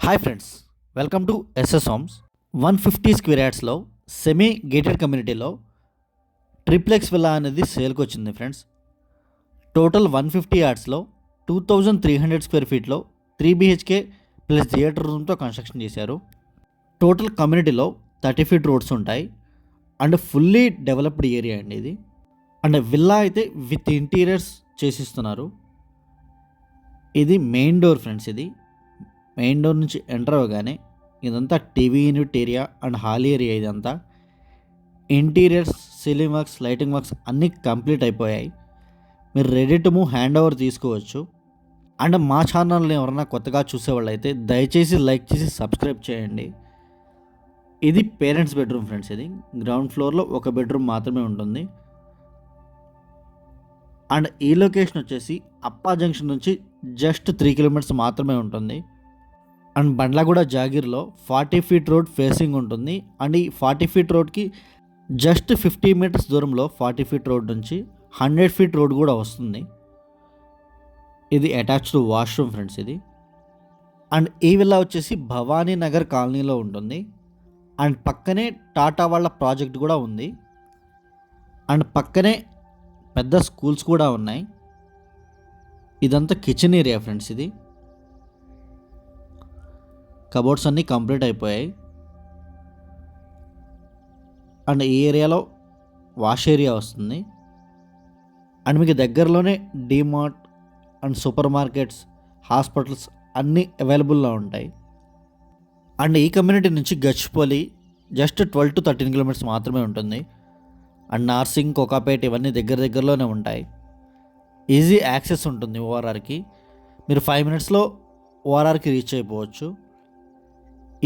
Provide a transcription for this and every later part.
Hi friends, welcome to SS homes. 150 square యార్డ్స్లో semi gated కమ్యూనిటీలో triplex villa అనేది సేల్కి వచ్చింది ఫ్రెండ్స్. టోటల్ 150 యార్డ్స్లో 2300 స్క్వేర్ ఫీట్లో 3 BHK ప్లస్ థియేటర్ రూమ్తో కన్స్ట్రక్షన్ చేశారు. టోటల్ కమ్యూనిటీలో 30 ఫీట్ రోడ్స్ ఉంటాయి అండ్ ఫుల్లీ డెవలప్డ్ ఏరియా అండి ఇది. అండ్ విల్లా అయితే విత్ ఇంటీరియర్స్ చేసిస్తున్నారు. ఇది మెయిన్ డోర్ ఫ్రెండ్స్. ఇది మెయిన్ డోర్ నుంచి ఎంటర్ అవ్వగానే ఇదంతా TV unit area and hall area. ఇదంతా interiors, ceiling works, lighting works అన్నీ కంప్లీట్ అయిపోయాయి. మీరు ready to move hand over తీసుకోవచ్చు. అండ్ మా ఛానల్ని ఎవరైనా కొత్తగా చూసేవాళ్ళు అయితే దయచేసి లైక్ చేసి సబ్స్క్రైబ్ చేయండి. ఇది పేరెంట్స్ బెడ్రూమ్ ఫ్రెండ్స్. ఇది గ్రౌండ్ ఫ్లోర్లో ఒక బెడ్రూమ్ మాత్రమే ఉంటుంది. అండ్ ఈ లొకేషన్ వచ్చేసి అప్పా జంక్షన్ నుంచి జస్ట్ 3 కిలోమీటర్స్ మాత్రమే ఉంటుంది. అండ్ బండ్లగూడ జాగీర్లో 40 ఫీట్ రోడ్ ఫేసింగ్ ఉంటుంది. అండ్ ఈ 40 ఫీట్ రోడ్కి జస్ట్ 50 మీటర్స్ దూరంలో 40 ఫీట్ రోడ్ నుంచి 100 ఫీట్ రోడ్ కూడా వస్తుంది. ఇది అటాచ్డ్ వాష్రూమ్ ఫ్రెండ్స్. ఇది అండ్ ఈ విల్లా వచ్చేసి భవానీ నగర్ కాలనీలో ఉంటుంది. అండ్ పక్కనే టాటా వాళ్ళ ప్రాజెక్ట్ కూడా ఉంది. అండ్ పక్కనే పెద్ద స్కూల్స్ కూడా ఉన్నాయి. ఇదంతా కిచెన్ ఏరియా ఫ్రెండ్స్. ఇది కబోర్డ్స్ అన్నీ కంప్లీట్ అయిపోయాయి. అండ్ ఈ ఏరియాలో వాష్ ఏరియా వస్తుంది. అండ్ మీకు దగ్గరలోనే DMart and super markets, hospitals అన్నీ అవైలబుల్లో ఉంటాయి. అండ్ ఈ కమ్యూనిటీ నుంచి గచ్చిపోలి జస్ట్ 12 to 13 కిలోమీటర్స్ మాత్రమే ఉంటుంది. అండ్ నార్సింగ్, కోకాపేట్ ఇవన్నీ దగ్గరలోనే ఉంటాయి. ఈజీ యాక్సెస్ ఉంటుంది ఓఆర్ఆర్కి. మీరు 5 మినిట్స్లో ఓఆర్ఆర్కి రీచ్ అయిపోవచ్చు.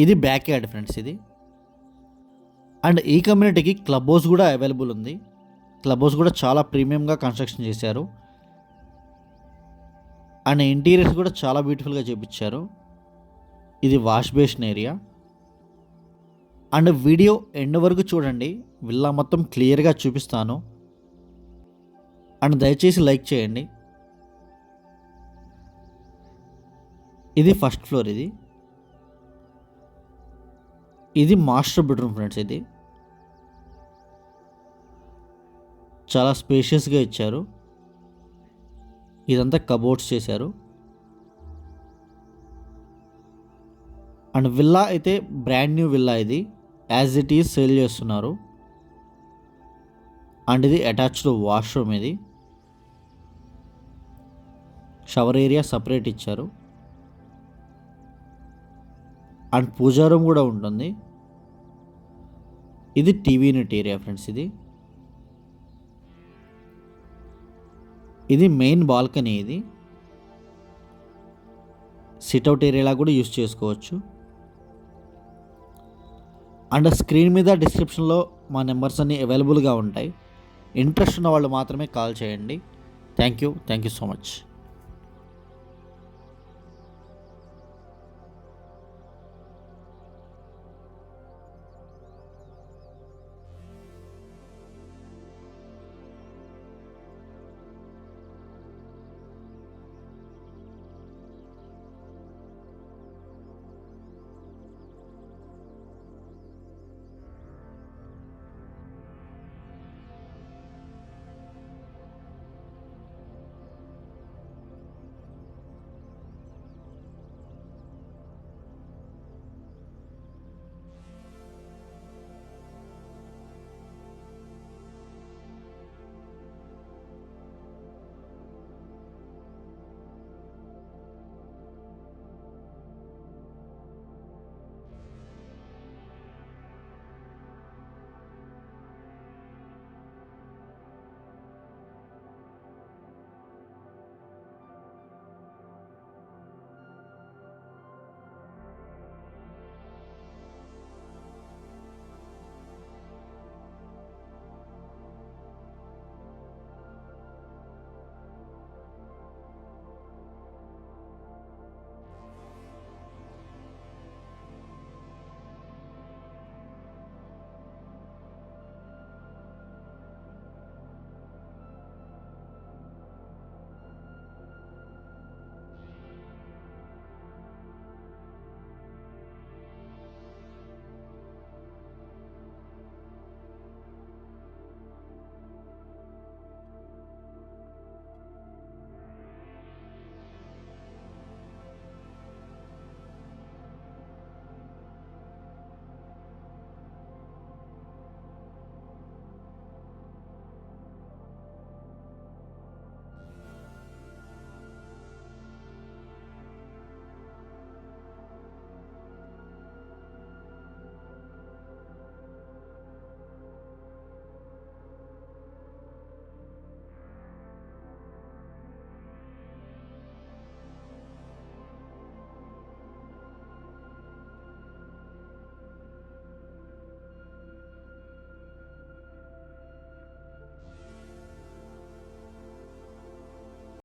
ఇది బ్యాక్ యార్డ్ ఫ్రెండ్స్. ఇది అండ్ ఈ కమ్యూనిటీకి క్లబ్ హౌస్ కూడా అవైలబుల్ ఉంది. క్లబ్ హౌస్ కూడా చాలా ప్రీమియంగా కన్స్ట్రక్షన్ చేశారు. అండ్ ఇంటీరియర్స్ కూడా చాలా బ్యూటిఫుల్గా చేపించారు. ఇది wash basin area. And video end వరకు చూడండి, విల్లా మొత్తం క్లియర్గా చూపిస్తాను. అండ్ దయచేసి లైక్ చేయండి. ఇది ఫస్ట్ ఫ్లోర్. ఇది మాస్టర్ బెడ్రూమ్ ఫ్రెండ్స్. ఇది చాలా స్పేషియస్గా ఇచ్చారు. ఇదంతా కబోర్డ్స్ చేశారు. అండ్ విల్లా అయితే బ్రాండ్ న్యూ విల్లా. ఇది యాజ్ ఇట్ ఈజ్ సేల్ చేస్తున్నారు. అండ్ ఇది అటాచ్డ్ వాష్రూమ్. ఇది షవర్ ఏరియా సపరేట్ ఇచ్చారు. అండ్ పూజా రూమ్ కూడా ఉంటుంది. ఇది టీవీ యూనిట్ ఏరియా ఫ్రెండ్స్. ఇది మెయిన్ బాల్కనీ. ఇది సిట్అవుట్ ఏరియాలా కూడా యూస్ చేసుకోవచ్చు. అండ్ స్క్రీన్ మీద డిస్క్రిప్షన్లో మా నెంబర్స్ అన్నీ అవైలబుల్గా ఉంటాయి. ఇంట్రెస్ట్ ఉన్న వాళ్ళు మాత్రమే కాల్ చేయండి. Thank you so much.